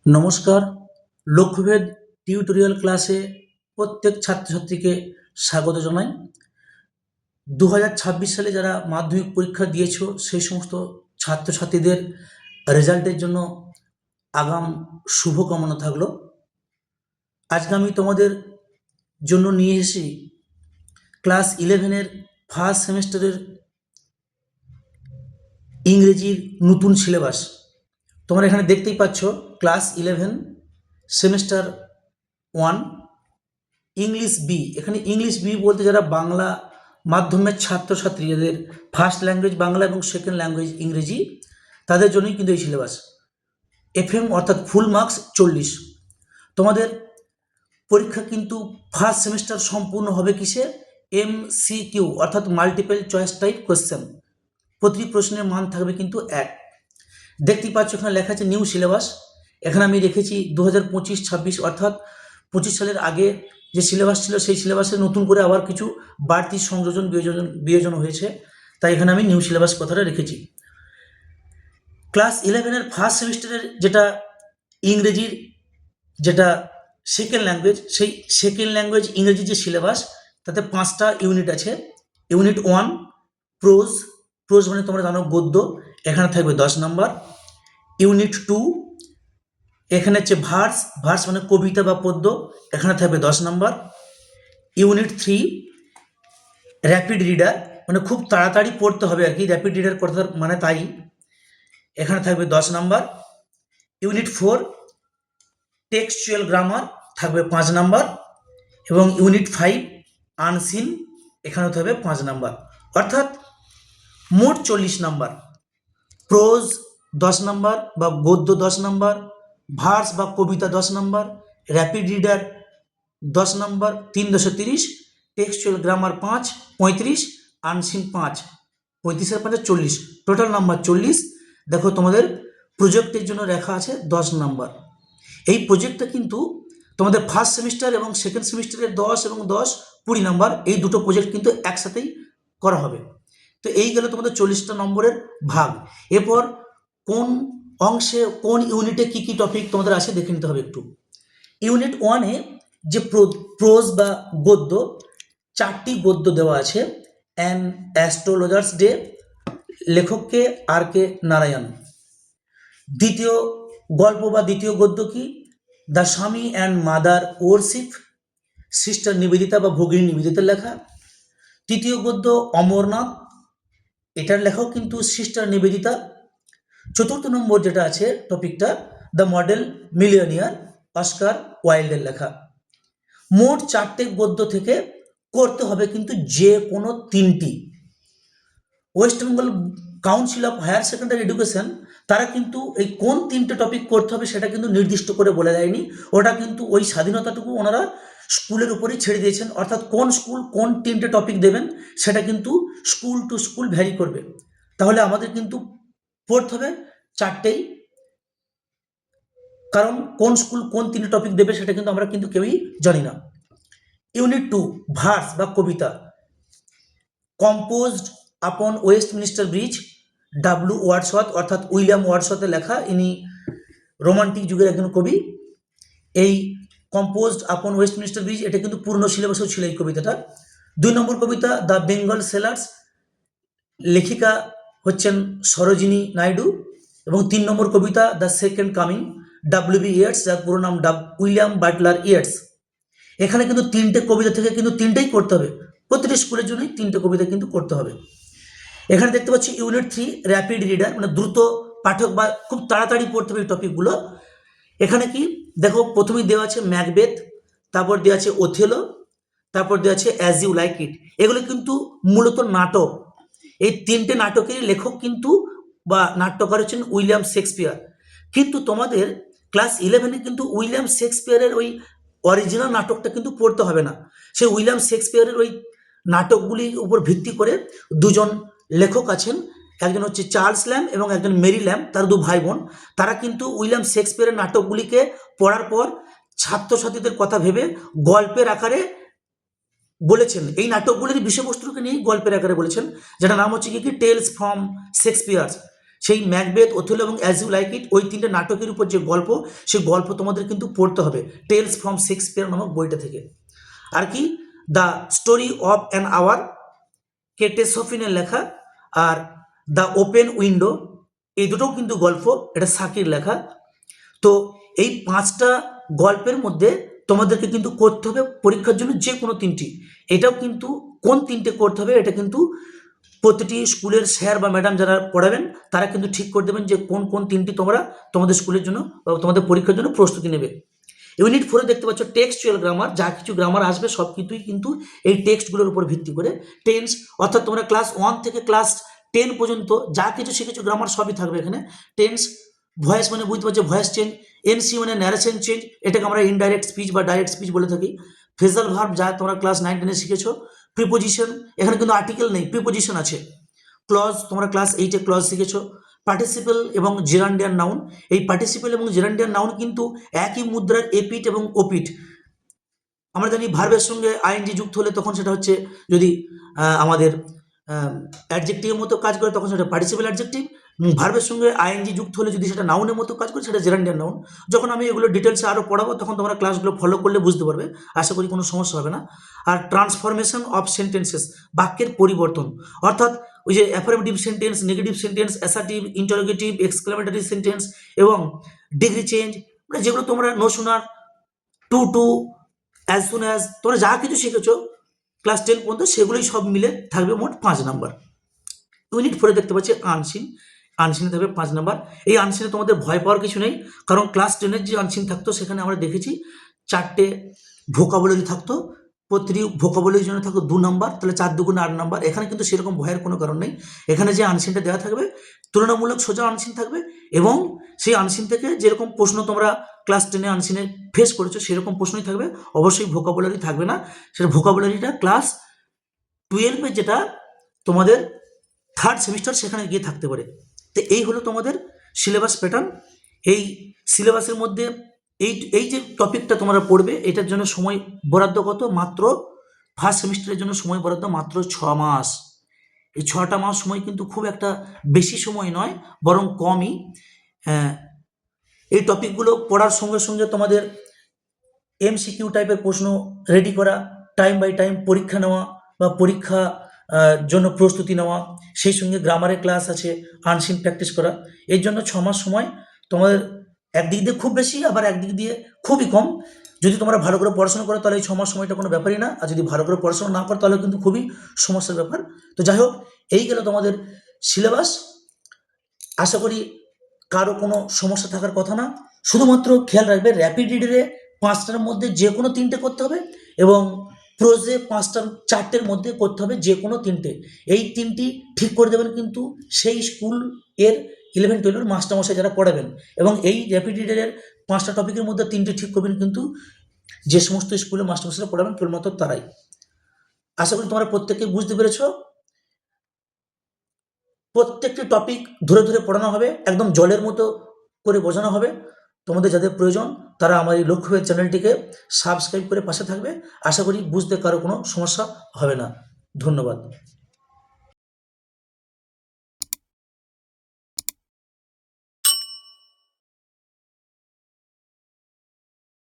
নমস্কার। লক্ষ্যভেদ টিউটোরিয়াল ক্লাসে প্রত্যেক ছাত্রছাত্রীকে স্বাগত জানাই। 2026 সালে যারা মাধ্যমিক পরীক্ষা দিয়েছো সেই সমস্ত ছাত্রছাত্রীদের রেজাল্টের জন্য আগাম শুভকামনা থাকলো। আজকে আমি তোমাদের জন্য নিয়ে এসেছি ক্লাস 11-এর ফার্স্ট সেমিস্টারের ইংরেজির নতুন সিলেবাস। তোমরা এখানে দেখতেই পাচ্ছ ক্লাস 11 সেমিস্টার 1 ইংলিশ বি। এখানে ইংলিশ বি বলতে যারা বাংলা মাধ্যমের ছাত্রছাত্রী, যাদের ফার্স্ট ল্যাঙ্গুয়েজ বাংলা এবং সেকেন্ড ল্যাঙ্গুয়েজ ইংরেজি, তাদের জন্যই কিন্তু এই সিলেবাস। এফএম অর্থাৎ ফুল মার্কস 40। তোমাদের পরীক্ষা কিন্তু ফার্স্ট সেমিস্টার সম্পূর্ণ হবে কিসে? MCQ অর্থাৎ মাল্টিপল চয়েস টাইপ কোয়েশ্চেন। প্রতিটি প্রশ্নের মান থাকবে কিন্তু 1। দেখতেই পাচ্ছ এখানে লেখা আছে নিউ সিলেবাস। এখানে আমি রেখেছি 2025-26 অর্থাৎ 25 সালের আগে যে সিলেবাস ছিল সেই সিলেবাসে নতুন করে আবার কিছু বাড়তি সংযোজন বিয়োজন হয়েছে, তাই এখানে আমি নিউ সিলেবাস কথাটা রেখেছি। ক্লাস 11-এর ফার্স্ট সেমিস্টারের যেটা ইংরেজির যেটা সেকেন্ড ল্যাঙ্গুয়েজ, সেই সেকেন্ড ল্যাঙ্গুয়েজ ইংরেজির যে সিলেবাস তাতে 5টা ইউনিট আছে। Unit 1 pros. প্রোজ মানে তোমরা জানো গদ্য, এখানে থাকবে 10 নম্বর। ইউনিট 2 এখানে হচ্ছে ভার্স। ভার্স মানে কবিতা বা পদ্য, এখানে থাকবে 10 নম্বর। ইউনিট 3 র্যাপিড রিডার, মানে খুব তাড়াতাড়ি পড়তে হবে আর কি, র্যাপিড রিডার কথার মানে তাই, এখানে থাকবে 10 নম্বর। ইউনিট 4 টেক্সচুয়াল গ্রামার, থাকবে 5 নম্বর। এবং ইউনিট 5 আনসিন, এখানেও থাকবে 5 নম্বর। অর্থাৎ মোট 40 নম্বর। প্রোজ 10 নম্বর বা গদ্য 10 নম্বর, ভার্স বা কবিতা 10 নম্বর, র্যাপিড রিডার 10 নম্বর, 3-30, টেক্সচুয়াল গ্রামার 5, 35, আনসিন 5, 35 আর 5 40, টোটাল নাম্বার 40। দেখো তোমাদের প্রজেক্টের জন্য রেখা আছে 10 নম্বর। এই প্রজেক্টটা কিন্তু তোমাদের ফার্স্ট সেমিস্টার এবং সেকেন্ড সেমিস্টারের 10 এবং 10, 20 নম্বর, এই দুটো প্রজেক্ট কিন্তু একসাথেই করা হবে। তো এই গেল তোমাদের 40টা নম্বরের ভাগ। এরপর কোন অংশে কোন ইউনিটে কি কি টপিক তোমাদের আছে দেখে নিতে হবে একটু। ইউনিট 1-এ যে প্রোজ বা গদ্য, 4টি গদ্য দেওয়া আছে। অ্যান অ্যাস্ট্রোলজার্স ডে, লেখককে RK নারায়ণ। দ্বিতীয় গল্প বা দ্বিতীয় গদ্য কি? দ্য স্বামী and mother worship, sister Nivedita বা ভগিনী নিবেদিতার লেখা। তৃতীয় গদ্য অমরনাথ, এটার লেখাও কিন্তু সিস্টার নিবেদিতা। চতুর্থ নম্বর যেটা আছে টপিকটা, দ্য মডেল মিলিয়নিয়ার, অস্কার ওয়াইল্ডের লেখা। মোট 4টে গদ্য থেকে করতে হবে কিন্তু যে কোনো 3টি। ওয়েস্ট বেঙ্গল কাউন্সিল অফ হায়ার সেকেন্ডারি এডুকেশন তারা কিন্তু এই কোন 3টে টপিক করতে হবে সেটা কিন্তু নির্দিষ্ট করে বলে দেয়নি। ওটা কিন্তু ওই স্বাধীনতাটুকু ওনারা স্কুলের উপরেই ছেড়ে দিয়েছেন। অর্থাৎ কোন স্কুল কোন 3টে টপিক দেবেন সেটা কিন্তু স্কুল টু স্কুল ভ্যারি করবে। তাহলে আমাদের কিন্তু পড়তে হবে 4টেই, কারণ কোন স্কুল কোন 3টে টপিক দেবে সেটা কিন্তু আমরা কিন্তু কেউই জানি না। ইউনিট 2 ভার্স বা কবিতা, composed upon Westminster bridge, Wordsworth অর্থাৎ উইলিয়াম ওয়ার্ডসওয়ার্থের লেখা। ইনি রোমান্টিক যুগের একজন কবি। এই কম্পোজড আপন ওয়েস্টমিনিস্টার ব্রিজ এটা কিন্তু পূর্ণ সিলেবাসেও ছিল এই কবিতাটা। 2 নম্বর কবিতা দ্য বেঙ্গল সেলার্স, লেখিকা হচ্ছেন সরোজিনী নাইডু। এবং 3 নম্বর কবিতা the second coming, WB Yeats, যার পুরো নাম উইলিয়াম বাটলার ইয়েটস। এখানে কিন্তু 3টে কবিতা থেকে কিন্তু 3টেই করতে হবে। প্রতিটি স্কুলের জন্যই 3টে কবিতা কিন্তু করতে হবে। এখানে দেখতে পাচ্ছি ইউনিট 3 র্যাপিড রিডার, মানে দ্রুত পাঠক বা খুব তাড়াতাড়ি পড়তে হবে এই টপিকগুলো। এখানে কি দেখো, প্রথমেই দেওয়া আছে ম্যাকবেথ, তারপর দেওয়া আছে ওথেলো, তারপর দেওয়া আছে অ্যাজ ইউ লাইক ইট। এগুলো কিন্তু মূলত নাটক। এই 3টে নাটকের লেখক কিন্তু বা নাট্যকার হচ্ছেন উইলিয়াম শেক্সপিয়ার। কিন্তু তোমাদের ক্লাস 11-এ কিন্তু উইলিয়াম শেক্সপিয়ারের ওই অরিজিনাল নাটকটা কিন্তু পড়তে হবে না। সেই উইলিয়াম শেক্সপিয়ারের ওই নাটকগুলির উপর ভিত্তি করে দুজন লেখক আছেন, একজন হচ্ছে চার্লস ল্যাম্ব এবং একজন মেরি ল্যাম্ব, তার 2 ভাই বোন। তারা কিন্তু উইলিয়াম শেক্সপিয়ারের নাটকগুলিকে পড়ার পর ছাত্রছাত্রীদের কথা ভেবে গল্পের আকারে বলেছেন। এই নাটকগুলির বিষয়বস্তুকে নিয়েই গল্পের আকারে বলেছেন, যেটা নাম হচ্ছে কি টেলস ফ্রম শেক্সপিয়ার। সেই ম্যাকবেথ, ওথেলো এবং অ্যাজ ইউ লাইক ইট, ওই তিনটে নাটকের উপর যে গল্প, সেই গল্প তোমাদের কিন্তু পড়তে হবে টেলস ফ্রম শেক্সপিয়ার নামক বইটা থেকে। আর কি the story of an hour, Kate সফিনের লেখা, আর দ্য ওপেন উইন্ডো, এই দুটোও কিন্তু গল্প, এটা সাকির লেখা। তো এই 5টা গল্পের মধ্যে তোমাদেরকে কিন্তু করতে হবে পরীক্ষার জন্য যে কোনো 3টি। এটাও কিন্তু কোন 3টে করতে হবে এটা কিন্তু প্রতিটি স্কুলের স্যার বা ম্যাডাম যারা পড়াবেন তারা কিন্তু ঠিক করে দেবেন যে কোন কোন 3টি তোমরা তোমাদের স্কুলের জন্য বা তোমাদের পরীক্ষার জন্য প্রস্তুতি নেবে। ইউনিট 4 দেখতে পাচ্ছ টেক্সচুয়াল গ্রামার, যা কিছু গ্রামার আসবে সব কিছুই কিন্তু এই টেক্সটগুলোর উপর ভিত্তি করে। টেন্স, অর্থাৎ তোমরা ক্লাস 1 থেকে ক্লাস 10 পর্যন্ত যা কিছু শিখেছো গ্রামার সবই থাকবে এখানে। টেন্স, ভয়েস মানে বুঝতে পারছো ভয়েস চেঞ্জ, এনসি মানে ন্যারেশন চেঞ্জ, এটাকে আমরা ইনডাইরেক্ট স্পিচ বা ডাইরেক্ট স্পিচ বলে থাকি। ফ্রেজাল ভার্ব যা তোমরা ক্লাস 9-10 শিখেছো। প্রিপোজিশন, এখানে কিন্তু আর্টিকেল নেই, প্রিপোজিশন আছে। ক্লজ, তোমরা ক্লাস 8-এ ক্লজ শিখেছো। পার্টিসিপেল এবং জেরান্ডিয়ান নাউন, এই পার্টিসিপেল এবং জেরান্ডিয়ান নাউন কিন্তু একই মুদ্রার এপিঠ এবং ওপিঠ। আমরা জানি ভার্বের সঙ্গে আইএনজি যুক্ত হলে তখন সেটা হচ্ছে, যদি আমাদের অ্যাডজেক্টিভের মতো কাজ করে তখন সেটা পার্টিসিপেল অ্যাডজেক্টিভ। ভার্বের সঙ্গে আইএনজি যুক্ত হলে যদি সেটা নাউনের মতো কাজ করে সেটা জেরান্ডিয়ান নাউন। যখন আমি এগুলো ডিটেলসে আরও পড়াবো তখন তোমরা ক্লাসগুলো ফলো করলে বুঝতে পারবে, আশা করি কোনো সমস্যা হবে না। আর ট্রান্সফরমেশন অফ সেন্টেন্সেস, বাক্যের পরিবর্তন, অর্থাৎ ওই যে affirmative sentence, negative sentence, assertive, interrogative, exclamatory sentence এবং ডিগ্রি চেঞ্জ, মানে যেগুলো তোমরা no sooner, to, as soon as, তোমরা যা কিছু শিখেছো ক্লাস 10 পর্যন্ত সেগুলোই সব মিলে থাকবে মোট 5 নাম্বার। ইউনিট 4 দেখতে পাচ্ছি আনসিন, আনসিনে থাকবে 5 নাম্বার। এই আনসিনে তোমাদের ভয় পাওয়ার কিছু নেই, কারণ ক্লাস 10-এর যে আনসিন থাকতো সেখানে আমরা দেখেছি 4টে ভোকাবুলারি থাকতো, প্রতিটি ভোকাবুলারির জন্য থাকতো 2 নাম্বার, তাহলে 4 দুগুণে 8 নাম্বার। এখানে কিন্তু সেরকম ভয়ের কোনো কারণ নেই, এখানে যে আনসিনটা দেওয়া থাকবে তুলনামূলক সোজা আনসিন থাকবে, এবং সেই আনসিন থেকে যেরকম প্রশ্ন তোমরা ক্লাস 10-এ আনসিনে ফেস করেছো সেরকম প্রশ্নই থাকবে, অবশ্যই ভোকাবুলারি থাকবে না। সেটা ভোকাবুলারিটা ক্লাস 12-এ যেটা তোমাদের 3rd সেমিস্টার সেখানে গিয়ে থাকতে পারে। তো এই হলো তোমাদের সিলেবাস প্যাটার্ন। এই সিলেবাসের মধ্যে এই যে টপিকটা তোমরা পড়বে এটার জন্য সময় বরাদ্দ কত, মাত্র ফার্স্ট সেমিস্টারের জন্য সময় বরাদ্দ মাত্র 6 মাস। এই 6টা মাস সময় কিন্তু খুব একটা বেশি সময় নয়, বরং কমই। এই টপিকগুলো পড়ার সঙ্গে সঙ্গে তোমাদের এমসিকিউ টাইপের প্রশ্ন রেডি করা, টাইম বাই টাইম পরীক্ষা নেওয়া বা পরীক্ষা জন্য প্রস্তুতি নেওয়া, সেই সঙ্গে গ্রামারের ক্লাস আছে, আনসিন প্র্যাকটিস করা। এর জন্য 6 মাস সময় তোমাদের একদিক দিয়ে খুব বেশি, আবার একদিক দিয়ে খুবই কম। যদি তোমরা ভালো করে পড়াশোনা করো তাহলে এই 6 মাস সময়টা কোনো ব্যাপারই না, আর যদি ভালো করে পড়াশোনা না করো তাহলে কিন্তু খুবই সমস্যার ব্যাপার। তো যাই হোক, এই গেল তোমাদের সিলেবাস। আশা করি কারো কোনো সমস্যা থাকার কথা না। শুধুমাত্র খেয়াল রাখবে র্যাপিড রিডারে 5টার মধ্যে যে কোনো 3টে করতে হবে, এবং প্রোজে 4টের মধ্যে করতে হবে যে কোনো 3টে। এই 3টি ঠিক করে দেবেন কিন্তু সেই স্কুল এর 11-12 মাস্টারমশাই যারা পড়াবেন, এবং এই র্যাপিড রিডারের 5টা টপিকের মধ্যে 3টে ঠিক করবেন কিন্তু যে সমস্ত স্কুলে মাস্টারমশাইরা পড়াবেন কেবলমাত্র তারাই। আশা করি তোমরা প্রত্যেকে বুঝতে পেরেছো। প্রত্যেকটি টপিক ধরে ধরে পড়ানো হবে, একদম জলের মতো করে বোঝানো হবে। তোমাদের যাদের প্রয়োজন তারা আমার এই লক্ষ্যের চ্যানেলটিকে সাবস্ক্রাইব করে পাশে থাকবে। আশা করি বুঝতে কারো কোনো সমস্যা হবে না। ধন্যবাদ।